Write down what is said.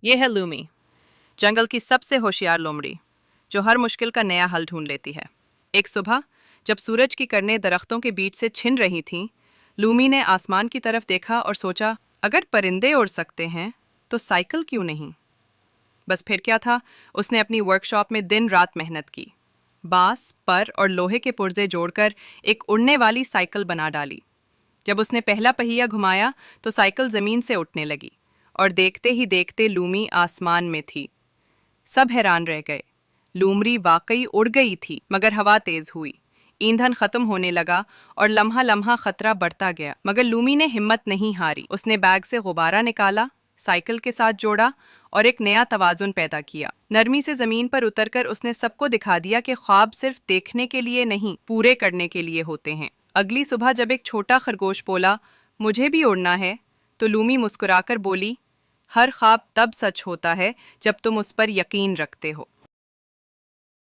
یہ ہے لومی، جنگل کی سب سے ہوشیار لومڑی جو ہر مشکل کا نیا حل ڈھونڈ لیتی ہے۔ ایک صبح جب سورج کی کرنیں درختوں کے بیچ سے چھن رہی تھیں، لومی نے آسمان کی طرف دیکھا اور سوچا، اگر پرندے اڑ سکتے ہیں تو سائیکل کیوں نہیں؟ بس پھر کیا تھا، اس نے اپنی ورکشاپ میں دن رات محنت کی، بانس، پر اور لوہے کے پرزے جوڑ کر ایک اڑنے والی سائیکل بنا ڈالی۔ جب اس نے پہلا پہیہ گھمایا تو سائیکل زمین سے اٹھنے لگی اور دیکھتے ہی دیکھتے لومی آسمان میں تھی۔ سب حیران رہ گئے، لومڑی واقعی اڑ گئی تھی، مگر ہوا تیز ہوئی، ایندھن ختم ہونے لگا اور لمحہ لمحہ خطرہ بڑھتا گیا، مگر لومی نے ہمت نہیں ہاری۔ اس نے بیگ سے غبارہ نکالا، سائیکل کے ساتھ جوڑا اور ایک نیا توازن پیدا کیا۔ نرمی سے زمین پر اتر کر اس نے سب کو دکھا دیا کہ خواب صرف دیکھنے کے لیے نہیں، پورے کرنے کے لیے ہوتے ہیں۔ اگلی صبح جب ایک چھوٹا خرگوش بولا، مجھے بھی اڑنا ہے، تو لومی مسکرا کر بولی، ہر خواب تب سچ ہوتا ہے جب تم اس پر یقین رکھتے ہو۔